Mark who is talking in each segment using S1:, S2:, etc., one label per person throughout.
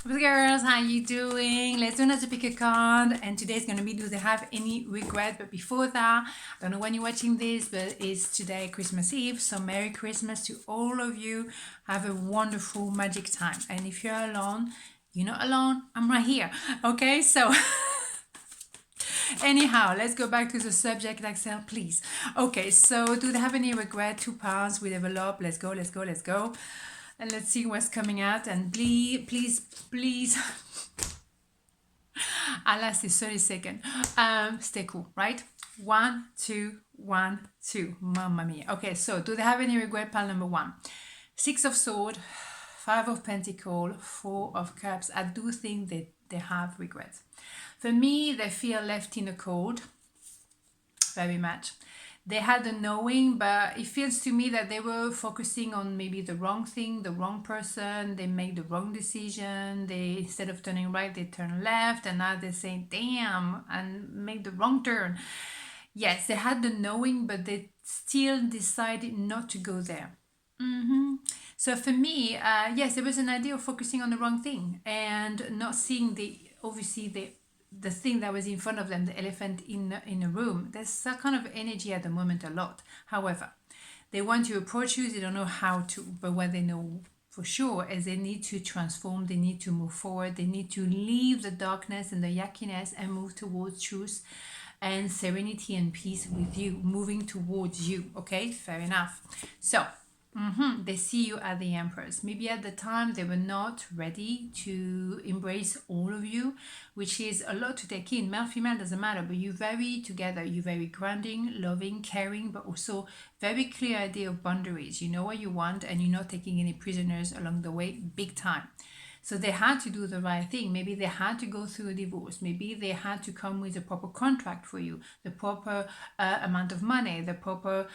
S1: Girls, how you doing? Let's do another pick a card, and today's gonna be, do they have any regret? But before that, I don't know when you're watching this, but it's today Christmas Eve, so Merry Christmas to all of you. Have a wonderful magic time, and if you're alone, you're not alone, I'm right here. Okay, so anyhow, let's go back to the subject, Axelle, please. Okay, so do they have any regret? Two pounds, we develop. Let's go, let's go, let's go. And let's see what's coming out. And please, I'll last is 30 seconds. Stay cool, right? 1, 2, 1, 2. Mamma mia. Okay, so do they have any regret? Pile number 1. 6 of Swords, 5 of Pentacles, 4 of Cups. I do think that they have regrets. For me, they feel left in the cold very much. They had a knowing, but it feels to me that they were focusing on maybe the wrong thing, the wrong person. They made the wrong decision. They, instead of turning right, they turn left, and now they're saying damn and make the wrong turn. Yes, they had the knowing, but they still decided not to go there. So for me, yes, there was an idea of focusing on the wrong thing and not seeing obviously the thing that was in front of them, the elephant in a room. There's that kind of energy at the moment a lot. However, they want to approach you, they don't know how to, but what they know for sure is they need to transform, they need to move forward, they need to leave the darkness and the yuckiness and move towards truth and serenity and peace with you, moving towards you. Okay, fair enough. So they see you as the Empress. Maybe at the time they were not ready to embrace all of you, which is a lot to take in. Male, female, doesn't matter, but you're very together. You're very grounding, loving, caring, but also very clear idea of boundaries. You know what you want and you're not taking any prisoners along the way, big time. So they had to do the right thing. Maybe they had to go through a divorce. Maybe they had to come with a proper contract for you, the proper amount of money, the proper,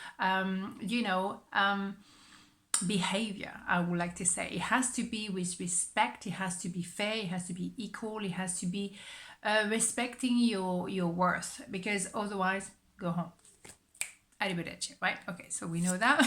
S1: behavior. I would like to say it has to be with respect, it has to be fair, it has to be equal, it has to be respecting your worth, because otherwise go home. Arrivederci, right? Okay, so we know that.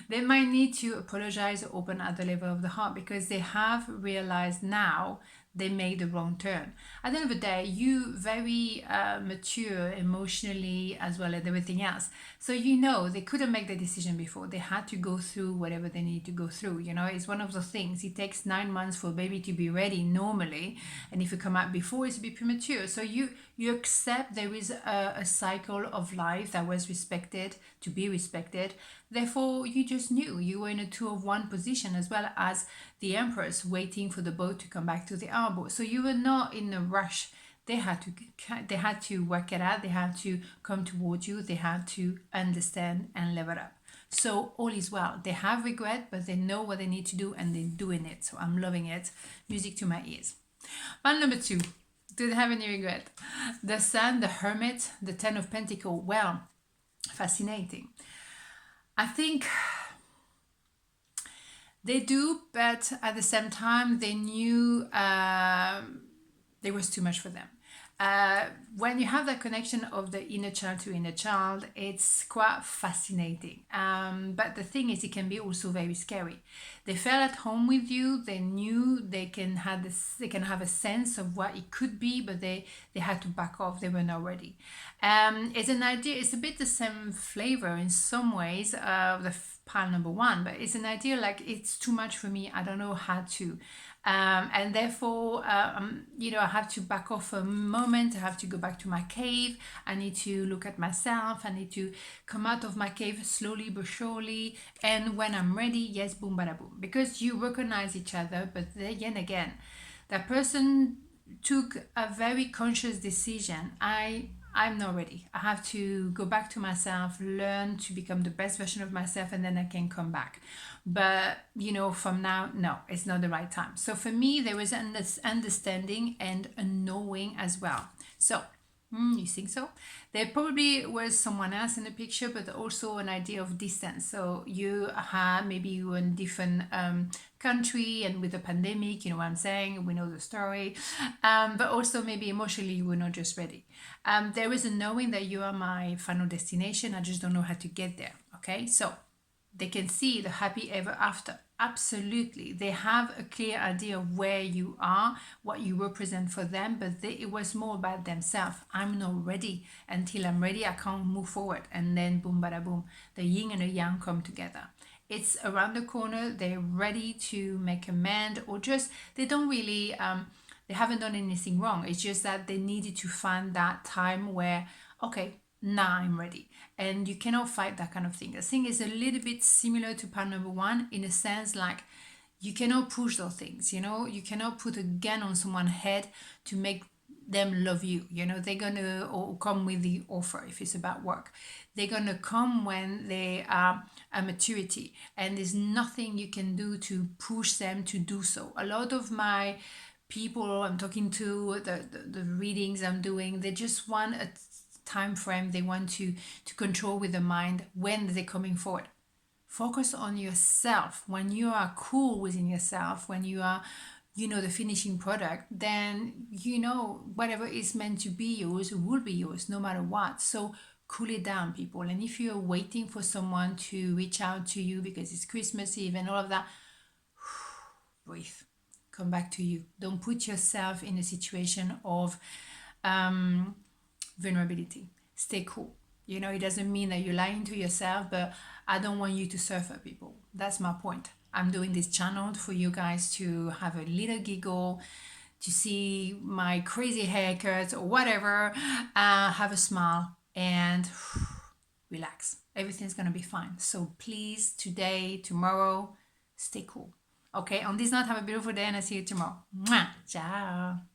S1: They might need to apologize or open at the level of the heart because they have realized now they made the wrong turn. At the end of the day, you very mature emotionally as well as everything else. So you know they couldn't make the decision before. They had to go through whatever they need to go through. You know, it's one of the things. It takes 9 months for a baby to be ready normally, and if you come out before, it's a bit premature. So you accept there is a cycle of life that was respected to be respected. Therefore, you just knew you were in a 2 of 1 position as well as the Empress waiting for the boat to come back to the arbor. So you were not in a rush. They had to work it out. They had to come towards you. They had to understand and level up. So all is well. They have regret, but they know what they need to do and they're doing it. So I'm loving it. Music to my ears. One number 2. Do they have any regret? The Sun, the Hermit, the 10 of Pentacles. Well, fascinating. I think they do, but at the same time, they knew there was too much for them. When you have that connection of the inner child to inner child, it's quite fascinating. But the thing is, it can be also very scary. They felt at home with you. They knew they can have a sense of what it could be, but they had to back off. They were not ready. It's an idea. It's a bit the same flavor in some ways. The pile number 1, but it's an idea like it's too much for me. I don't know how to. And therefore, I have to back off for a moment. I have to go back to my cave. I need to look at myself. I need to come out of my cave slowly but surely. And when I'm ready, yes, boom, bada boom. Because you recognize each other, but then again, that person took a very conscious decision. I'm not ready. I have to go back to myself, learn to become the best version of myself, and then I can come back. But, from now, no, it's not the right time. So for me, there was an understanding and a knowing as well. So, you think so? There probably was someone else in the picture, but also an idea of distance. So maybe you were in different country and with the pandemic, you know what I'm saying? We know the story. But also maybe emotionally you were not just ready. There is a knowing that you are my final destination. I just don't know how to get there. Okay, so they can see the happy ever after. Absolutely. They have a clear idea of where you are, what you represent for them, but it was more about themselves. I'm not ready. Until I'm ready, I can't move forward. And then boom, bada boom, the yin and the yang come together. It's around the corner. They're ready to make amend, or just they don't really, they haven't done anything wrong. It's just that they needed to find that time where, okay, now I'm ready. And you cannot fight that kind of thing. The thing is a little bit similar to part number one, in a sense, like you cannot push those things, you cannot put a gun on someone's head to make them love you. They're gonna or come with the offer. If it's about work, they're gonna come when they are a maturity, and there's nothing you can do to push them to do so. A lot of my people I'm talking to, the readings I'm doing, they just want a time frame. They want to control with the mind when they're coming forward. Focus on yourself. When you are cool within yourself, when you are the finishing product, then whatever is meant to be yours will be yours no matter what. So cool it down, people. And if you're waiting for someone to reach out to you because it's Christmas Eve and all of that, breathe, come back to you. Don't put yourself in a situation of vulnerability. Stay cool. It doesn't mean that you're lying to yourself, but I don't want you to suffer, people. That's my point. I'm doing this channel for you guys to have a little giggle, to see my crazy haircut or whatever, have a smile and relax. Everything's gonna be fine. So please, today, tomorrow, stay cool. Okay, on this note, have a beautiful day and I'll see you tomorrow. Mwah! Ciao.